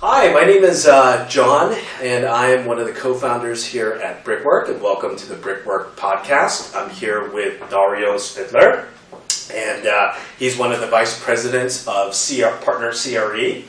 Hi, my name is John, and I am one of the co-founders here at Brickwork, and welcome to the Brickwork podcast. I'm here with Dario Svidler, and he's one of the vice presidents of Partner CRE.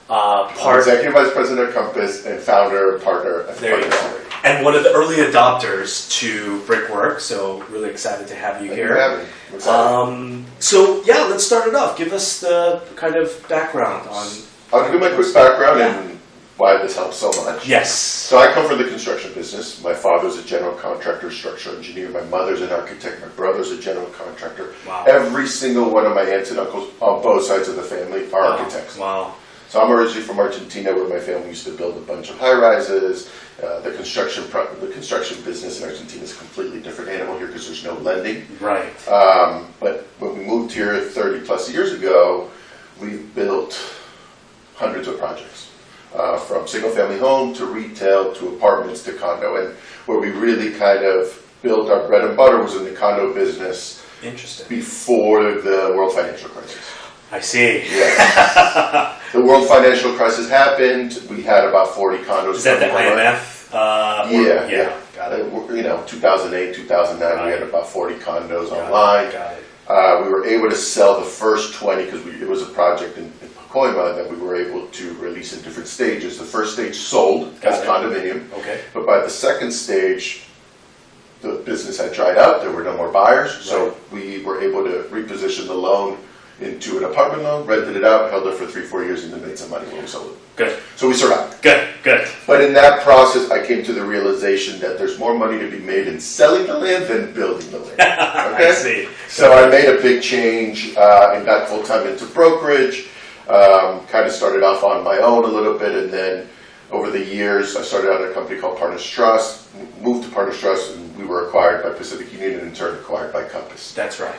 Executive Vice President at Compass and founder, partner at Partner CRE. And one of the early adopters to Brickwork, so really excited to have you here. So yeah, let's start it off. Give us the kind of background on... I'll give you my quick background and why this helps so much. Yes. So I come from the construction business. My father's a general contractor, structural engineer. My mother's an architect. My brother's a general contractor. Wow. Every single one of my aunts and uncles on both sides of the family are architects. Wow. So I'm originally from Argentina, where my family used to build a bunch of high-rises. The construction business in Argentina is a completely different animal here because there's no lending. Right. But when we moved here 30 plus years ago, we built hundreds of projects, from single-family home to retail to apartments to condo. And where we really kind of built our bread and butter was in the condo business. Interesting. Before the world financial crisis. I see. Yes. The world financial crisis happened. We had about 40 condos. Is that the IMF? Yeah. Got it. 2008, 2009, Right. we had about 40 condos online. Got it. We were able to sell the first 20 because it was a project in Pacoima that we were able to release in different stages. The first stage sold as condominium. Okay. But by the second stage, the business had dried out. There were no more buyers. Right. So we were able to reposition the loan into an apartment loan, rented it out, held it for 3-4 years, and then made some money when we sold it. Good. So we survived. Good. But in that process, I came to the realization that there's more money to be made in selling the land than building the land. Okay? I see. So I made a big change and got full-time into brokerage. Kind of started off on my own a little bit, and then over the years, I started out at a company called Partners Trust, moved to Partners Trust, and we were acquired by Pacific Union and in turn acquired by Compass. That's right.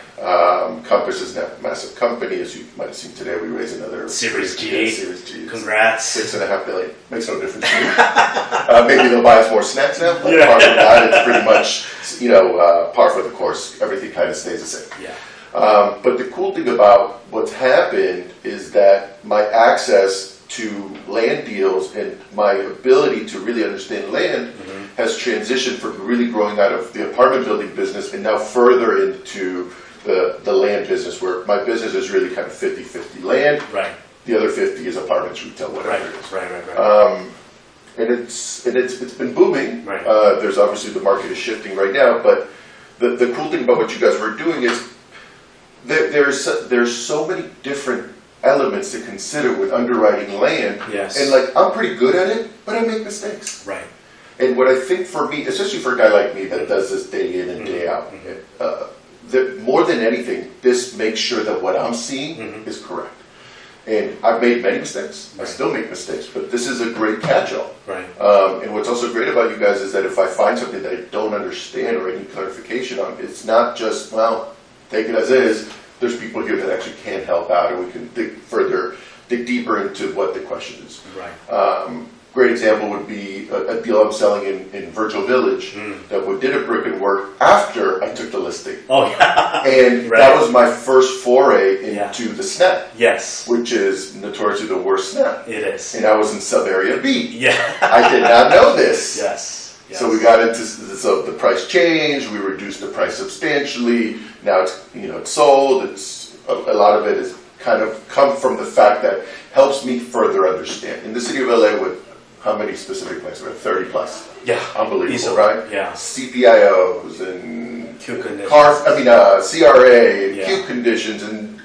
Compass is now a massive company. As you might have seen today, we raised another Series G. Series G. Congrats. $6.5 billion. Makes no difference to me. Maybe they'll buy us more snacks now, but Yeah. apart from that, it's pretty much par for the course. Everything kind of stays the same. Yeah. But the cool thing about what's happened is that my access to land deals and my ability to really understand land has transitioned from really growing out of the apartment building business and now further into the land business, where my business is really kind of 50-50 land. Right. The other 50 is apartments, retail, whatever it is. Right. And it's been booming. Right. There's obviously the market is shifting right now, but the cool thing about what you guys were doing is there's so many different elements to consider with underwriting land. Yes. And I'm pretty good at it, but I make mistakes. Right. And what I think for me, especially for a guy like me that does this day in and day out, that more than anything, this makes sure that what I'm seeing is correct. And I've made many mistakes. Right. I still make mistakes, but this is a great catch-all. Right. And what's also great about you guys is that if I find something that I don't understand or I need clarification on, it's not just, take it as is. There's people here that actually can help out, and we can dig deeper into what the question is. Right. Great example would be a deal I'm selling in Virtual Village that we did a brick and work after I took the listing. Oh, yeah. And Right. that was my first foray into the SNAP. Yes. Which is notoriously the worst SNAP. It is. And I was in sub-area B. Yeah. I did not know this. Yes. So we got into, so the price changed, we reduced the price substantially, now it's sold, a lot of it is kind of come from the fact that helps me further understand. In the city of LA with how many specific places? We have 30 plus. Yeah. Unbelievable, Easily. right? Yeah. CPIOs and Q conditions. CRA and Yeah. Q conditions and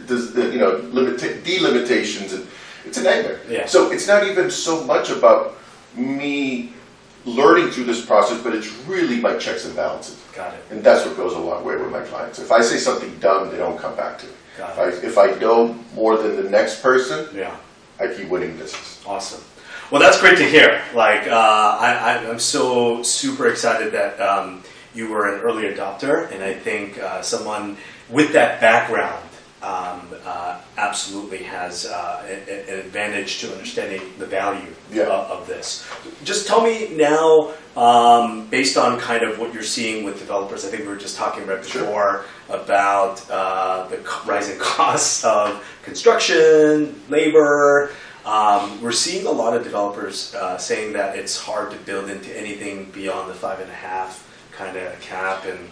delimitations, and it's a nightmare. Yeah. So it's not even so much about me learning through this process, but it's really my checks and balances. Got it. And that's what goes a long way with my clients. If I say something dumb, they don't come back to me. Got it. If I know more than the next person, Yeah. I keep winning business. Awesome. Well, that's great to hear. I'm so super excited that you were an early adopter, and I think someone with that background absolutely has an advantage to understanding the value of this. Just tell me now, based on kind of what you're seeing with developers, I think we were just talking right before about the rising costs of construction, labor. we're seeing a lot of developers saying that it's hard to build into anything beyond the 5.5 kind of cap, and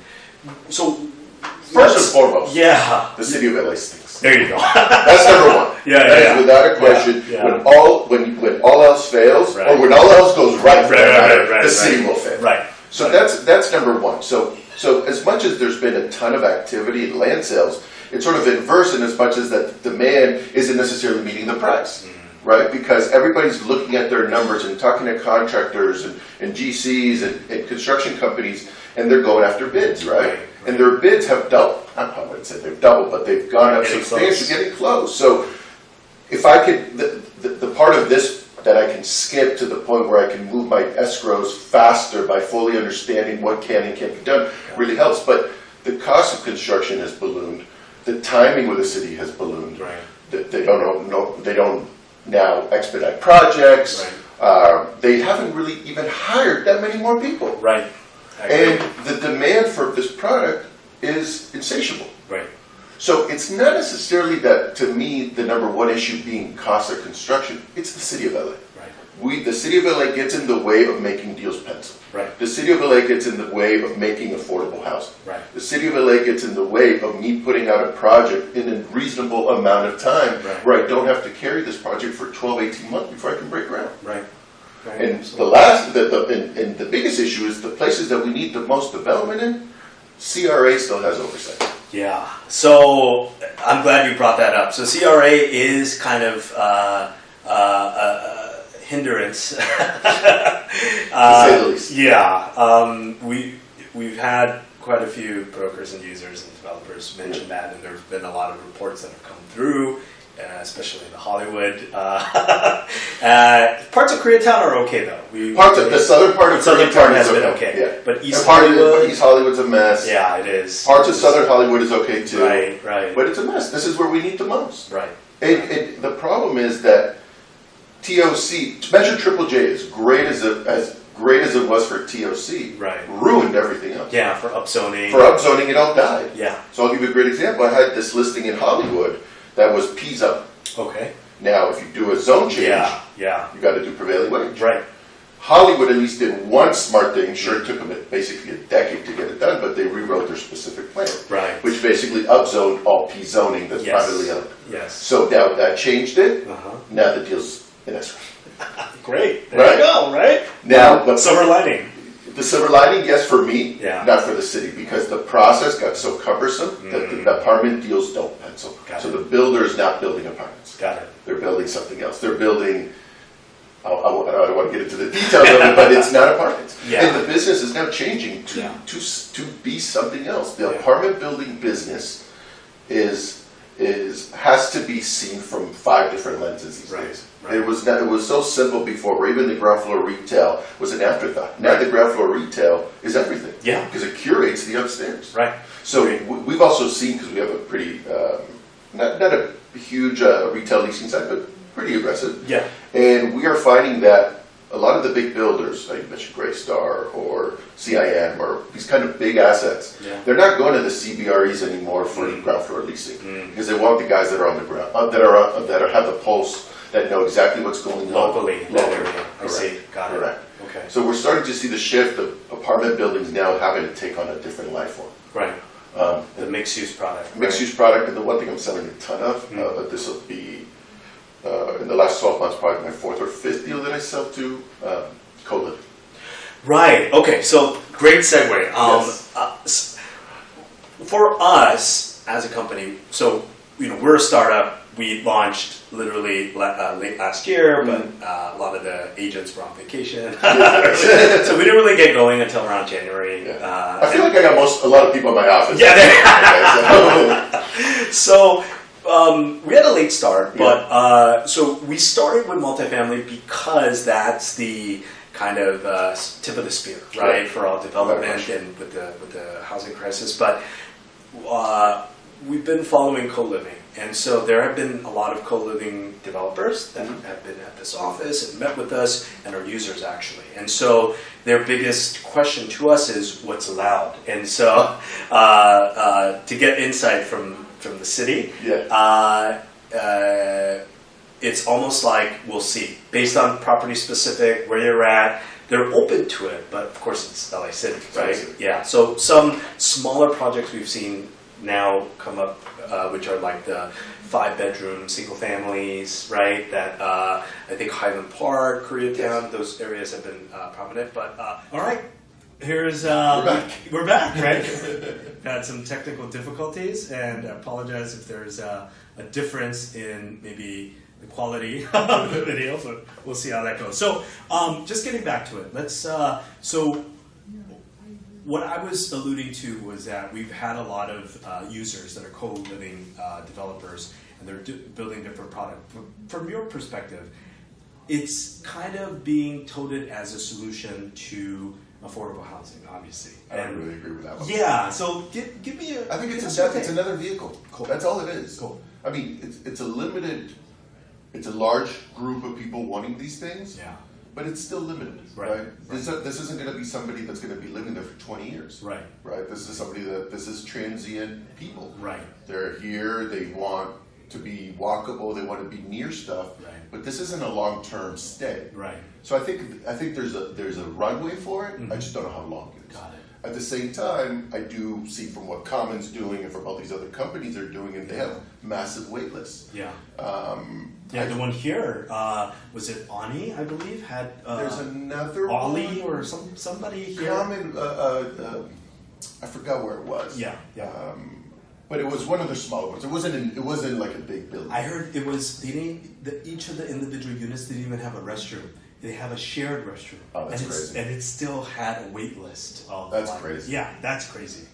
so First and foremost, yeah, the city of LA stinks. there you go. That's number one. That is without a question. Yeah. When all else fails, Right. or when all else goes right, Right, the city will fail. Right. So that's number one. So as much as there's been a ton of activity in land sales, it's sort of inverse in as much as that the demand isn't necessarily meeting the price, right? Because everybody's looking at their numbers and talking to contractors and GCs and construction companies, and they're going after bids, right? And their bids have doubled. I wouldn't say they've doubled, but they've gone up substantially, getting close. So if I could, the part of this that I can skip to the point where I can move my escrows faster by fully understanding what can and can't be done really helps. But the cost of construction has ballooned. The timing with the city has ballooned. Right. They don't now expedite projects. Right. They haven't really even hired that many more people. Right. And the demand for this product is insatiable. Right. So it's not necessarily that, to me, the number one issue being cost of construction. It's the city of LA. Right. The city of LA gets in the way of making deals pencil. Right. The city of LA gets in the way of making affordable housing. Right. The city of LA gets in the way of me putting out a project in a reasonable amount of time, where I don't have to carry this project for 12, 18 months before I can break ground. Right. Right. And the biggest issue is the places that we need the most development in, CRA still has oversight. Yeah. So I'm glad you brought that up. So CRA is kind of hindrance. To say the least. Yeah. We've had quite a few brokers and users and developers mention that, and there's been a lot of reports that have come through, especially in the Hollywood. Parts of Koreatown are okay though. The southern part of Koreatown has is been okay. okay. Yeah. But East Hollywood, East Hollywood's a mess. yeah, it is. Parts of southern Hollywood is okay too. Right, right. But it's a mess. This is where we need the most. Right. And the problem is that TOC, Measure Triple J, as great as it was for TOC, Right. ruined everything else. Yeah, for upzoning. For upzoning, it all died. Yeah. So I'll give you a great example. I had this listing in Hollywood that was P-zone. Okay. Now, if you do a zone change, Yeah. you got to do prevailing wage. Right. Hollywood at least did one smart thing. Sure, it took them basically a decade to get it done, but they rewrote their specific plan, Right. which basically upzoned all P zoning that's Yes. privately owned. Yes. So now that changed it. Uh-huh. Now the deal's in escrow. Great. There Right. you go. Right. Now, but Silver lining. the silver lining, yes, for me, Yeah. not for the city, because the process got so cumbersome that the apartment deals don't pencil. Got So it. the builder is not building apartments. Got it. They're building something else. They're building, I don't want to get into the details of it, but it's not apartments. Yeah. And the business is now changing Yeah. to be something else. The Yeah. apartment building business has to be seen from 5 different lenses these Right, days. right. It was so simple before, where even the ground floor retail was an afterthought. Now the ground floor retail is everything. Yeah. Because it curates the upstairs. Right. So Great. we've also seen, because we have a pretty, not a huge retail leasing side, but pretty aggressive. Yeah. And we are finding that a lot of the big builders, like you mentioned Greystar or CIM or these kind of big assets, Yeah. they're not going to the CBREs anymore for ground floor leasing, because they want the guys that are on the ground, that have the pulse, that know exactly what's going on Locally. That area. I Correct. see. Got it. Correct. Okay. So we're starting to see the shift of apartment buildings now having to take on a different life form. Right. The mixed use product. Mixed use product, and the one thing I'm selling a ton of, but this will be in the last 12 months, probably my 4th or 5th deal that I sell to, co-living. Right. Okay. So great segue. Yes. For us as a company, so we're a startup. We launched literally late last year, but a lot of the agents were on vacation, so we didn't really get going until around January. Yeah. I feel like I got a lot of people in my office. Yeah. Okay, So we had a late start, but so we started with multifamily because that's the kind of tip of the spear, right, for all development and with the housing crisis. But we've been following co-living, and so there have been a lot of co-living developers that have been at this office and met with us, and are users actually. And so their biggest question to us is what's allowed. And so to get insight from the city, it's almost like we'll see based on property specific where you're at. They're open to it, but of course it's LA City, right? Yeah. So some smaller projects we've seen now come up, which are like the 5-bedroom single families, right? That I think Highland Park, Koreatown, those areas have been prominent. But all right, here's we're back, right? Had some technical difficulties, and I apologize if there's a difference in maybe the quality of the video, but we'll see how that goes. So, just getting back to it, let's. So, what I was alluding to was that we've had a lot of users that are co-living developers, and they're building different products. From your perspective, it's kind of being touted as a solution to affordable housing, obviously. I don't really agree with that one. Yeah. So, give me a. I think it's another vehicle. Cool. That's all it is. Cool. I mean, it's a limited. It's a large group of people wanting these things, but it's still limited, right? This isn't going to be somebody that's going to be living there for 20 years, right? This is somebody this is transient people, right? They're here, they want to be walkable, they want to be near stuff, but this isn't a long-term stay, right? So I think there's a runway for it. I just don't know how long it is. Got it. At the same time, I do see from what Common's doing and from all these other companies are doing, and they have massive wait lists. Yeah. The one here, was it Ani, I believe, had there's another Ollie or somebody here. Common, I forgot where it was. Yeah. But it was one of the smaller ones. It wasn't like a big building. I heard it was each of the individual units didn't even have a restroom. They have a shared restroom. Oh, that's crazy. And it still had a wait list. That's crazy. Yeah, that's crazy.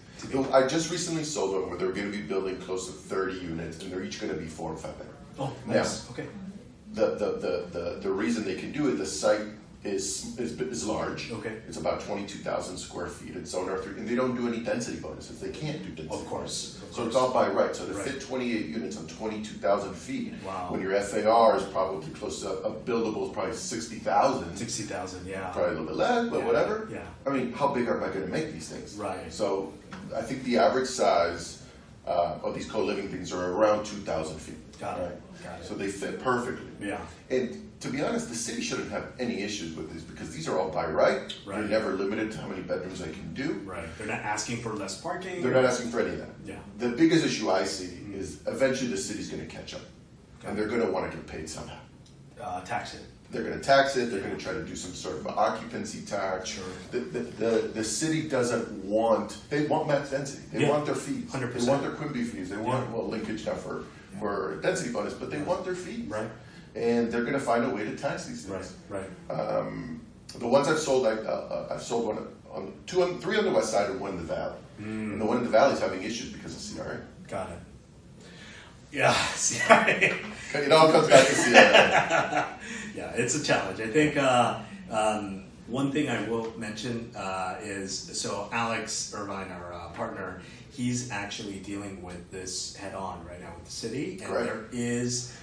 I just recently sold one where they're going to be building close to 30 units, and they're each going to be 4 and 5 bedroom. Oh, nice. Now, okay. The reason they can do it, the site is large. Okay. It's about 22,000 square feet. It's zone R3, and they don't do any density bonuses. They can't do density. Of course. So it's all by right. So to fit 28 units on 22,000 feet, when your FAR is probably close to a buildable is probably 60,000. 60,000, yeah. Probably a little bit less, but whatever. Yeah. I mean, how big am I going to make these things? Right. So I think the average size of these co-living things are around 2,000 feet. Got it. So they fit perfectly. Yeah. And to be honest, the city shouldn't have any issues with these because these are all by right. They're never limited to how many bedrooms they can do. Right. They're not asking for less parking. They're not asking for any of that. Yeah. The biggest issue I see is eventually the city's going to catch up. And they're going to want to get paid somehow. Tax it. They're going to tax it. They're going to try to do some sort of occupancy tax. Sure. The city doesn't want, they want max density. They want their fees. 100%. They want their Quimby fees. They want, linkage now for density bonus, but they want their fees. Right. And they're going to find a way to tax these things. Right. The ones I've sold, I've sold one on 3 on the west side and 1 in the valley. And the one in the valley is having issues because of CRA. Got it. Yeah, CRA. It all comes back to CRA. Yeah, it's a challenge. I think one thing I will mention is, so Alex Irvine, our partner, he's actually dealing with this head on right now with the city. And there is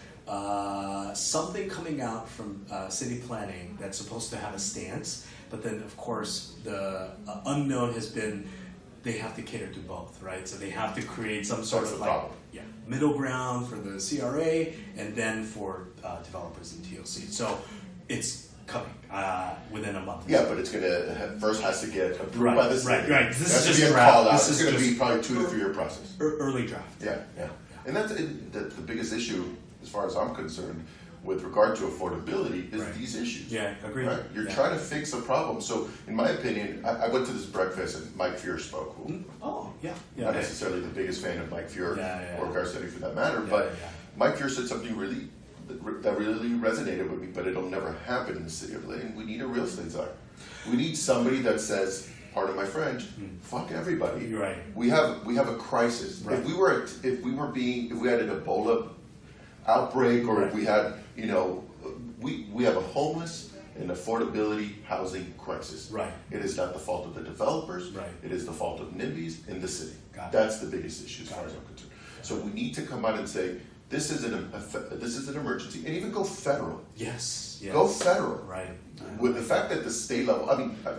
something coming out from city planning that's supposed to have a stance, but then of course the unknown has been they have to cater to both, right? So they have to create some sort of middle ground for the CRA and then for developers and TLC. So it's coming within a month. Yeah, but it's going to first has to get approved by the city. Right. This is just a draft. It's going to be probably 2 to 3 year process. Early draft. Yeah. And that's the biggest issue, as far as I'm concerned, with regard to affordability, is these issues. Yeah, agreed. Right? You're trying to fix a problem. So, in my opinion, I went to this breakfast and Mike Fuhr spoke. Not necessarily the biggest fan of Mike Fuhr or Garcetti for that matter, but Mike Fuhr said something that really resonated with me, but it'll never happen in the city of Lane. We need a real estate czar. We need somebody that says, pardon my French, fuck everybody. You're right. We have a crisis. Right. If we had an Ebola outbreak, or if we had, we have a homeless and affordability housing crisis. Right. It is not the fault of the developers. Right. It is the fault of NIMBYs in the city. That's the biggest issue as far as I'm concerned. So we need to come out and say, this is an emergency, and even go federal. Yes. Go federal. Right. With the fact that the state level,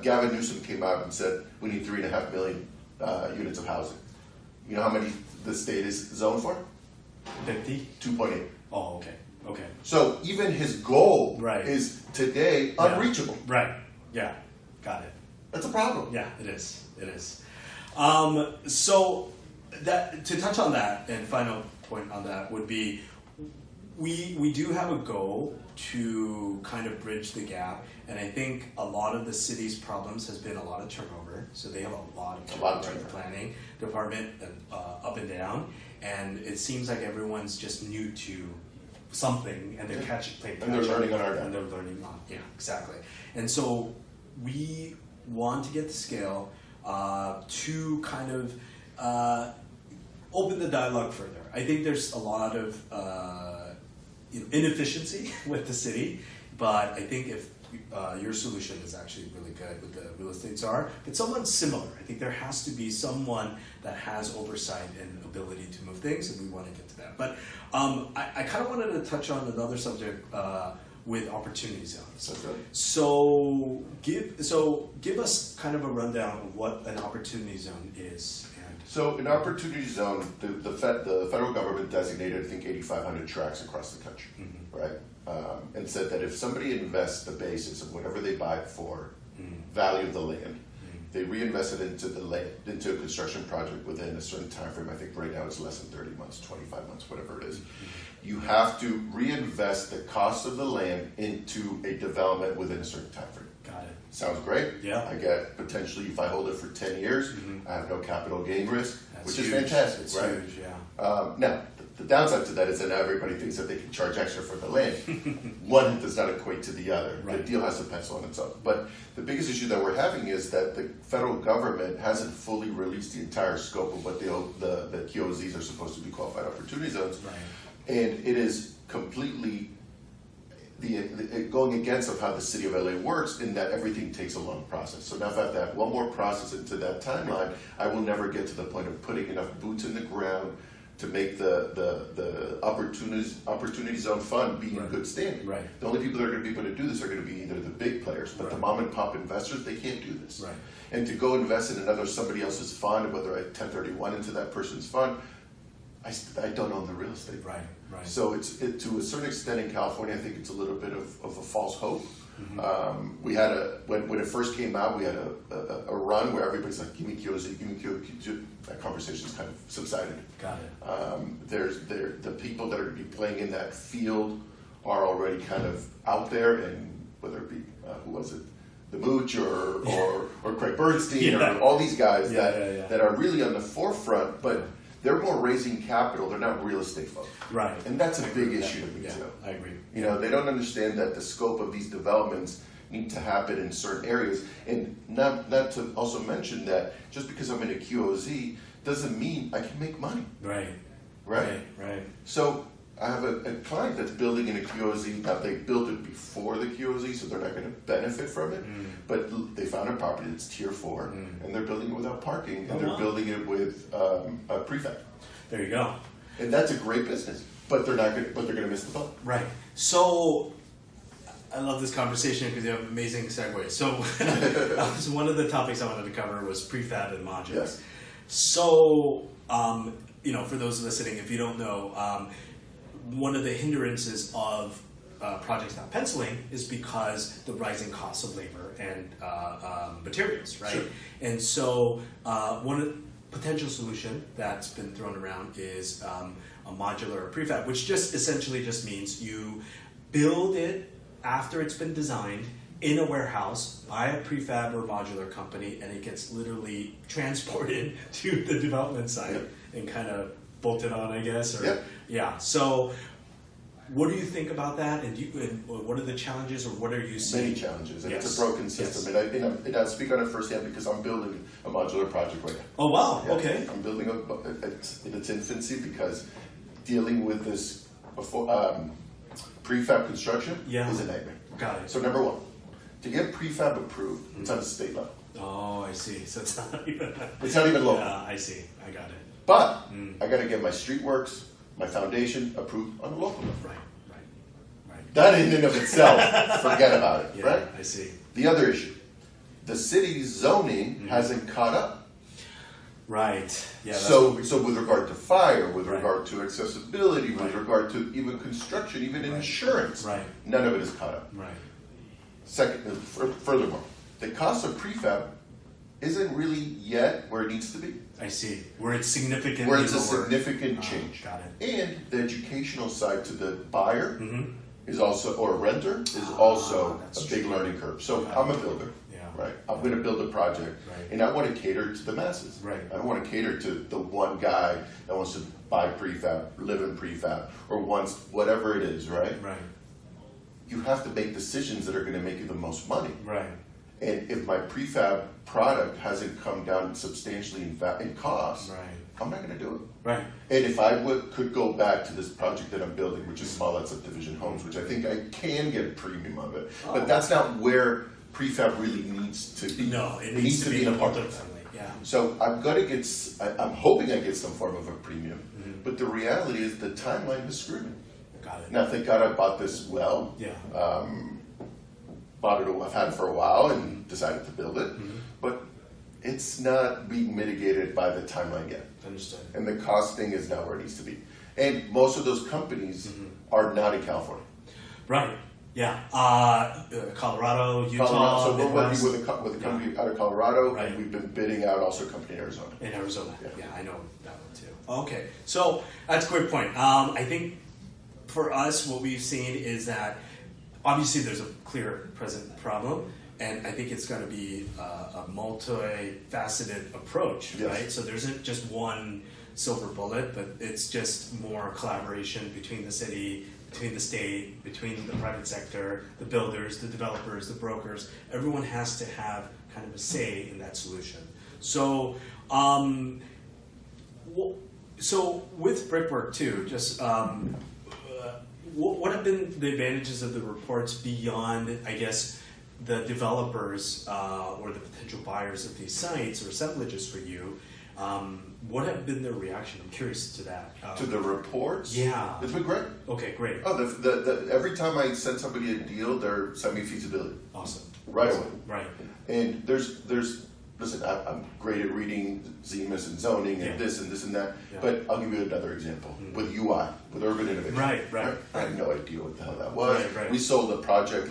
Gavin Newsom came out and said we need 3.5 million units of housing. You know how many the state is zoned for? 50? 2.8. Oh, okay. Okay. So even his goal Right. is today unreachable. Right. Yeah. Got it. That's a problem. Yeah, it is. It is. So that to touch on that, and final point on that would be, we do have a goal to kind of bridge the gap, and I think a lot of the city's problems has been a lot of turnover. So they have a lot of turnover in the planning department, up and down, and it seems like everyone's just new to something, and they're they're learning on our and they're learning on exactly. And so we want to get the scale to kind of open the dialogue further. I think there's a lot of inefficiency with the city, but I think if your solution is actually really good with the real estate czar, but someone similar. I think there has to be someone that has oversight and ability to move things, and we want to get to that. But I kind of wanted to touch on another subject with opportunity zones. Okay. So give us kind of a rundown of what an opportunity zone is. So an opportunity zone, the federal government designated, I think, 8,500 tracts across the country, right? And said that if somebody invests the basis of whatever they buy it for, value of the land, they reinvest it into the land, into a construction project within a certain time frame. I think right now it's less than 30 months, 25 months, whatever it is. You have to reinvest the cost of the land into a development within a certain time frame. Got it. Sounds great. Yeah. I get potentially, if I hold it for 10 years, I have no capital gain risk, That's which huge. is fantastic, It's right? huge, yeah. Now, the downside to that is that now everybody thinks that they can charge extra for the land. One does not equate to the other. Right. The deal has to pencil on itself. But the biggest issue that we're having is that the federal government hasn't fully released the entire scope of what the QOZs are supposed to be, qualified opportunity zones. Right. And it is completely going against of how the city of LA works, in that everything takes a long process. So now if I have to add one more process into that timeline, I will never get to the point of putting enough boots in the ground to make the opportunity zone fund be in good standing. Right. The only people that are going to be able to do this are going to be either the big players, but the mom and pop investors, they can't do this. Right. And to go invest in another somebody else's fund, whether I 1031 into that person's fund, I don't own the real estate. Right. Right. So it's to a certain extent in California, I think it's a little bit of a false hope. We had when it first came out, we had a run where everybody's like, "Give me QOZ, give me QOZ." That conversation's kind of subsided. Got it. The people that are going to be playing in that field are already kind of out there, and whether it be who was it, the Mooch or Craig Bernstein or all these guys that are really on the forefront, but they're more raising capital. They're not real estate folks. Right. And that's a big issue to me, too. I agree. You know, they don't understand that the scope of these developments need to happen in certain areas. And not to also mention that just because I'm in a QOZ doesn't mean I can make money. Right. Right. Right. So I have a client that's building in a QOZ. Now, they built it before the QOZ, so they're not going to benefit from it. But they found a property that's tier 4, and they're building it without parking, and they're building it with a prefab. There you go. And that's a great business, but they're going to miss the boat. Right. So I love this conversation because you have amazing segues. So one of the topics I wanted to cover was prefab and modulars. Yes. So for those listening, if you don't know, one of the hindrances of projects not penciling is because the rising costs of labor and materials, right? Sure. And so one potential solution that's been thrown around is a modular or prefab, which just essentially just means you build it after it's been designed in a warehouse by a prefab or modular company, and it gets literally transported to the development site and kind of bolted on, I guess. Yeah. So what do you think about that? And what are the challenges, or what are you seeing? Many challenges, and it's a broken system. And I speak on it firsthand because I'm building a modular project right now. Oh, wow. Yeah, okay. I'm building it's in its infancy because dealing with this prefab construction is a nightmare. Got it. So number one, to get prefab approved, it's on the state level. Oh, I see. So it's not even... It's not even local. Yeah, I see. I got it. But I got to get my streetworks, my foundation approved on the local level. Right. That in and of itself, forget about it, right? I see. The other issue, the city's zoning hasn't caught up. Right. Yeah. So with regard to fire, with Right. regard to accessibility, with Right. regard to even construction, even insurance, Right. none of it is caught up. Right. Second, furthermore, the cost of prefab isn't really yet where it needs to be. I see. Where it's significantly Where it's a lower. significant change. Got it. And the educational side to the buyer Mm-hmm. is also, or renter, is also that's a big true. learning curve. So Right. I'm a builder, Yeah. right? I'm going to build a project, Right. and I want to cater to the masses. Right. I don't want to cater to the one guy that wants to buy prefab, live in prefab, or wants whatever it is, right? Right. You have to make decisions that are going to make you the most money. Right. And if my prefab product hasn't come down substantially in cost, Right. I'm not going to do it. Right. And if I could go back to this project that I'm building, which is small lot subdivision homes, which I think I can get a premium of it, Oh. but that's not where prefab really needs to be. No, it needs to be in apartment. multi-family. Yeah. So I'm gonna get. I'm hoping I get some form of a premium, Mm-hmm. but the reality is the timeline is screwed. Got it. Now, thank God I bought this well. Yeah. Bought it. I've had it for a while and decided to build it, Mm-hmm. but it's not being mitigated by the timeline yet. Understood. And the costing is not where it needs to be. And most of those companies are not in California. Right. Yeah. Colorado, Utah, Colorado. So we're Midwest. working with a company out of Colorado, Right. and we've been bidding out also a company in Arizona. In Arizona. Yeah. Yeah, I know that one too. Okay, so that's a great point. I think for us, what we've seen is that obviously there's a clear present problem, and I think it's going to be a multifaceted approach, Yes. right? So there isn't just one silver bullet, but it's just more collaboration between the city, between the state, between the private sector, the builders, the developers, the brokers. Everyone has to have kind of a say in that solution. So, so with Brickwork too, just what have been the advantages of the reports beyond, I guess, the developers or the potential buyers of these sites or assemblages for you? What have been their reaction? I'm curious to that. To the reports? Yeah. It's been great. Okay, great. Oh, every time I send somebody a deal, they're sending me feasibility. Awesome. Right away. Right. And listen, I'm great at reading ZEMAS and zoning and Yeah. this and that, Yeah. but I'll give you another example. With UI, with urban innovation. Right. I had no idea what the hell that was. Right. We sold a project,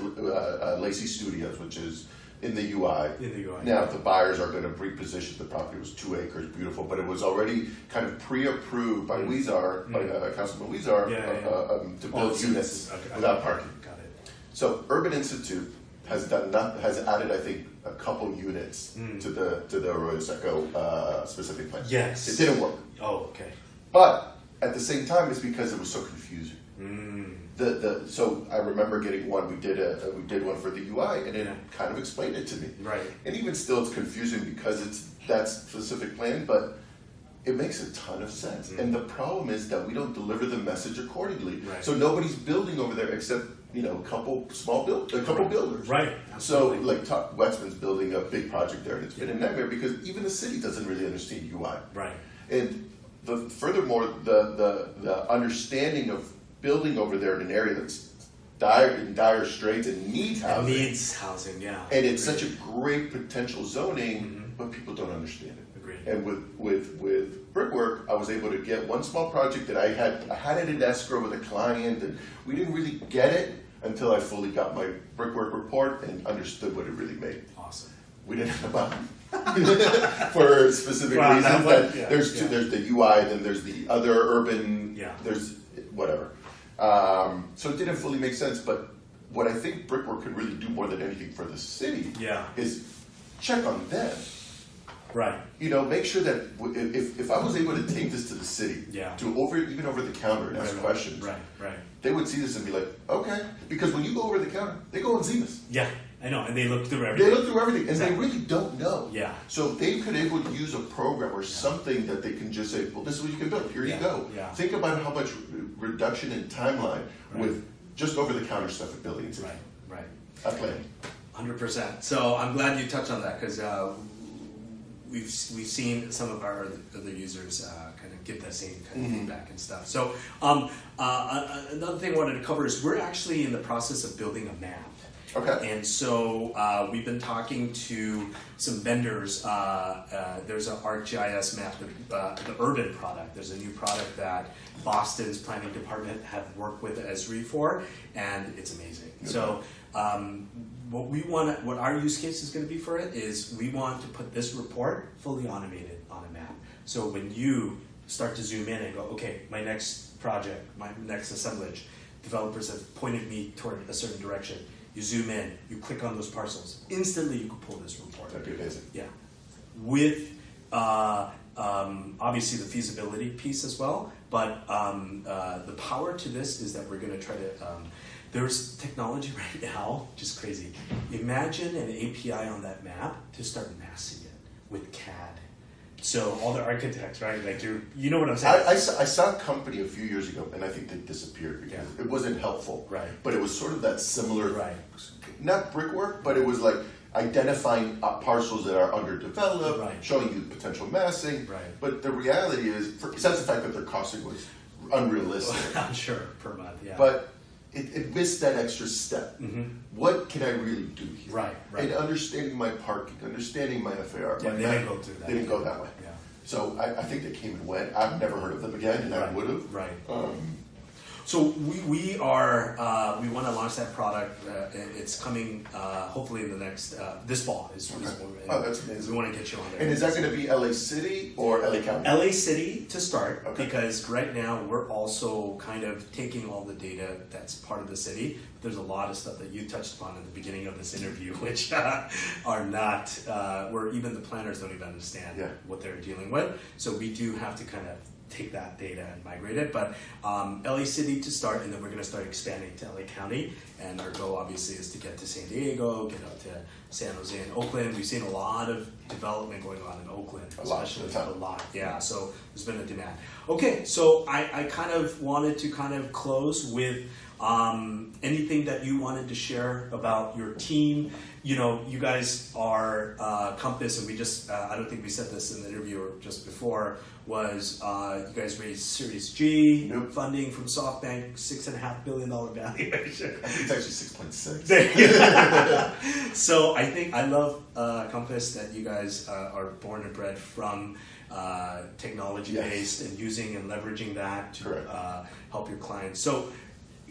Lacey Studios, which is in the UI. In the UI. Now, the buyers are going to reposition the property. It was 2 acres, beautiful, but it was already kind of pre-approved by Weezar, by Councilman Weezar, to build units without parking. Got it. So Urban Institute has added, I think, a couple units to the Arroyo Seco specific plan. Yes. It didn't work. Oh, okay. But at the same time, it's because it was so confusing. Mm. So I remember getting one. We did one for the UI, and it Yeah. kind of explained it to me. Right. And even still, it's confusing because it's that specific plan, but it makes a ton of sense. Mm. And the problem is that we don't deliver the message accordingly. Right. So nobody's building over there except a couple builders. Right. So Absolutely. like Westman's building a big project there, and it's been a nightmare because even the city doesn't really understand UI. Right. And furthermore, the understanding of building over there in an area that's in dire straits and needs It housing. needs housing, yeah. And it's such a great potential zoning, but people don't understand it. Agreed. And with Brickwork, I was able to get one small project that I had it in escrow with a client, and we didn't really get it until I fully got my Brickwork report and understood what it really made. Awesome. We didn't have a button for specific Wow, reasons. that But one- yeah, there's two. yeah. There's the UI, then there's the other urban. Yeah. There's whatever. So it didn't fully make sense. But what I think Brickwork could really do more than anything for the city Yeah. is check on them. Right. Make sure that if I was able to take this to the city, Yeah. to even over the counter and ask questions, Right. they would see this and be like, okay, because when you go over the counter, they go on ZEMAS. Yeah, I know, and they look through everything. They look through everything, and Exactly. they really don't know. Yeah. So if they could able to use a program or something that they can just say, well, this is what you can build. Here Yeah, you go. yeah. Think about how much reduction in timeline with just over the counter stuff at building. Right. I plan. 100%. So I'm glad you touched on that because we've seen some of our other users kind of give that same kind of feedback and stuff. So another thing I wanted to cover is we're actually in the process of building a map. Okay. And so we've been talking to some vendors. There's an ArcGIS map, the urban product. There's a new product that Boston's planning department have worked with Esri for, and it's amazing. Okay. So what our use case is going to be for it is we want to put this report fully automated on a map. So when you start to zoom in and go, okay, my next project, my next assemblage, developers have pointed me toward a certain direction. You zoom in, you click on those parcels. Instantly, you can pull this report. That'd be amazing. Yeah. With obviously the feasibility piece as well, but the power to this is that we're going to try to, there's technology right now, just crazy. Imagine an API on that map to start massing it with CAD. So all the architects, right? Like you know what I'm saying? I saw a company a few years ago, and I think they disappeared because it wasn't helpful. Right. But it was sort of that similar, right. Not brickwork, but it was like identifying parcels that are underdeveloped, right. showing you potential massing. Right. But the reality is, besides the fact that their costing was unrealistic. I'm sure, per month, yeah. But it missed that extra step. Mm-hmm. What can I really do here? Right. And understanding my parking, understanding my FAR. Yeah, they didn't go through that. They didn't go that way. Yeah. So I think they came and went. I've never heard of them again, and I would have. Right. So we are we want to launch that product. It's coming hopefully in the next this fall. Is that's amazing. We want to get you on there. And is that going to be LA City or LA County? LA City to start, because right now we're also kind of taking all the data that's part of the city. There's a lot of stuff that you touched upon at the beginning of this interview, which are not where even the planners don't even understand what they're dealing with. So we do have to kind of take that data and migrate it, but LA City to start, and then we're going to start expanding to LA County, and our goal obviously is to get to San Diego, get out to San Jose and Oakland. We've seen a lot of development going on in Oakland, especially a lot. Yeah, so there's been a demand. Okay, so I kind of wanted to kind of close with anything that you wanted to share about your team. You know, you guys are Compass, and we just, I don't think we said this in the interview or just before, was you guys raised Series G funding from SoftBank, $6.5 billion valuation. I think it's actually 6.6. So I think I love Compass, that you guys are born and bred from technology based and using and leveraging that to help your clients. So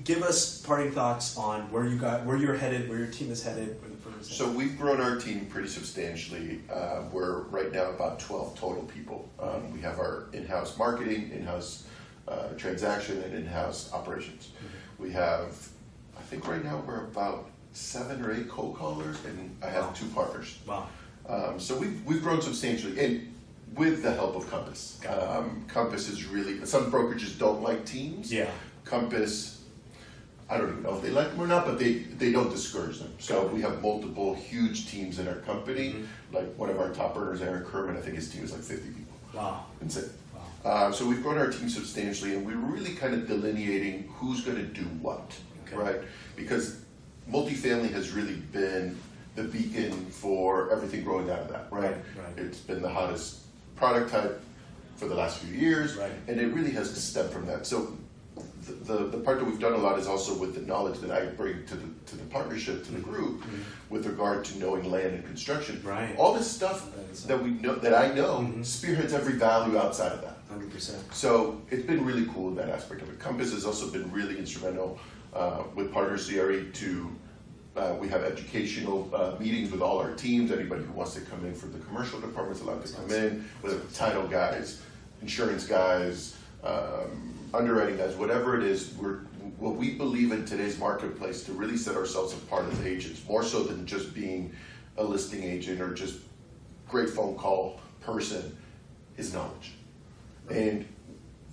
give us parting thoughts on where you're headed, where your team is headed. So we've grown our team pretty substantially. We're right now about 12 total people. We have our in-house marketing, in-house transaction, and in-house operations. We have, I think right now we're about 7 or 8 cold callers, and I have 2 partners. Wow. So we've grown substantially, and with the help of Compass. Compass is really, some brokerages don't like teams. Yeah. Compass, I don't even know if they like them or not, but they don't discourage them. So we have multiple huge teams in our company. Like one of our top earners, Aaron Kerman, I think his team is like 50 people. Wow. That's it. Wow. So we've grown our team substantially, and we're really kind of delineating who's going to do what, right? Because multifamily has really been the beacon for everything growing out of that, right? It's been the hottest product type for the last few years, and it really has stemmed from that. So the part that we've done a lot is also with the knowledge that I bring to the partnership, to the group, with regard to knowing land and construction. All this stuff that we know, that I know, spearheads every value outside of that. 100%. So it's been really cool in that aspect of it. Compass has also been really instrumental with Partner CRE to. We have educational meetings with all our teams. Anybody who wants to come in from the commercial department is allowed to come in, whether title guys, insurance guys, underwriting guys, whatever it is. What we believe in today's marketplace to really set ourselves apart as agents, more so than just being a listing agent or just great phone call person, is knowledge. And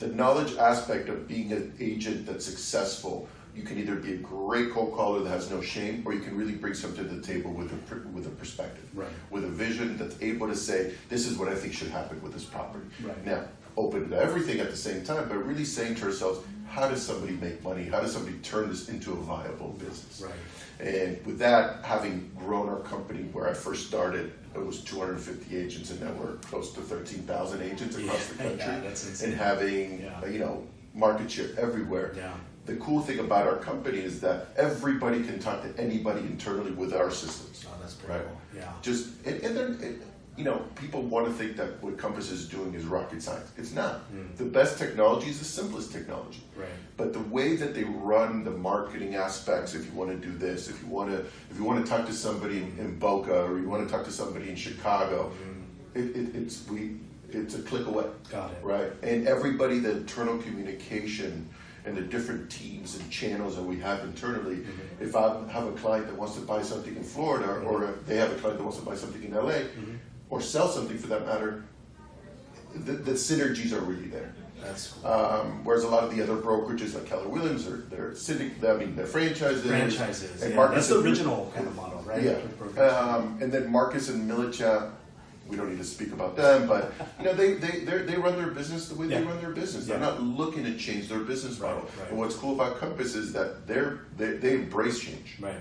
the knowledge aspect of being an agent that's successful, you can either be a great cold caller that has no shame, or you can really bring something to the table with a perspective, with a vision that's able to say, this is what I think should happen with this property. Now, open to everything at the same time, but really saying to ourselves, how does somebody make money? How does somebody turn this into a viable business? And with that, having grown our company where I first started, it was 250 agents, and now we're close to 13,000 agents across the country, and having market share everywhere. the cool thing about our company is that everybody can talk to anybody internally with our systems. Oh, that's pretty cool. Yeah. And then, people want to think that what Compass is doing is rocket science. It's not. The best technology is the simplest technology. Right. But the way that they run the marketing aspects, if you want to do this, if you want to talk to somebody in Boca, or you want to talk to somebody in Chicago, it's a click away. Got it. Right. And everybody, the internal communication and the different teams and channels that we have internally. If I have a client that wants to buy something in Florida, or if they have a client that wants to buy something in LA, or sell something for that matter, the synergies are really there. That's cool. Whereas a lot of the other brokerages like Keller Williams, they're franchises. Franchises. And Yeah. Marcus That's the and- original kind of model, right? Yeah. And then Marcus and Millichap, we don't need to speak about them, but they run their business the way they run their business. They're not looking to change their business model. Right. And what's cool about Compass is that they embrace change. Right.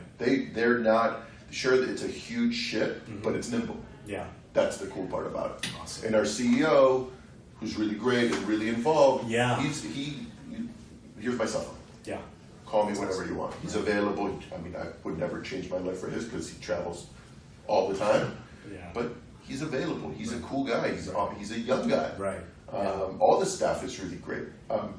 They're not sure that it's a huge ship, but it's nimble. Yeah. That's the cool part about it. Awesome. And our CEO, who's really great and really involved, Yeah. here's my cell phone. Yeah. Call me whenever you want. He's available. I mean, I would never change my life for his because he travels all the time. Yeah. But he's available. He's a cool guy. He's a young guy. Right. All the staff is really great.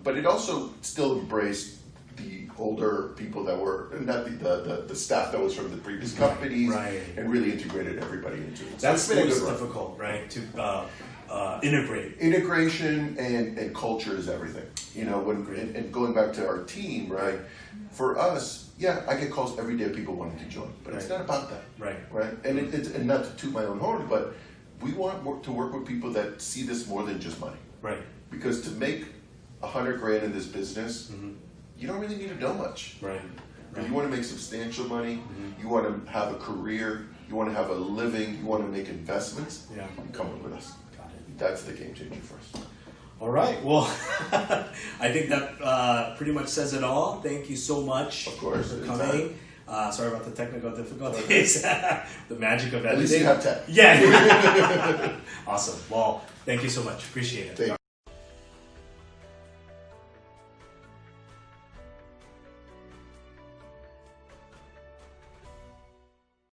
But it also still embraced the older people that were, not the staff that was from the previous companies, Right. and really integrated everybody into it. So That's it's been a what's good run. difficult, right? To integrate. Integration and culture is everything. And going back to our team, right? For us, I get calls every day of people wanting to join, but it's not about that. Right. And and not to toot my own horn, but we want to work with people that see this more than just money. Right. Because to make $100,000 in this business, you don't really need to know much. Right. If you want to make substantial money, you want to have a career, you want to have a living, you want to make investments, Yeah. come in with us. Got it. That's the game changer for us. All right. Well, I think that pretty much says it all. Thank you so much Of course, for anytime. coming. Sorry about the technical difficulties. The magic of editing. At least you have tech. Yeah. Awesome. Well, thank you so much. Appreciate it. Thank you.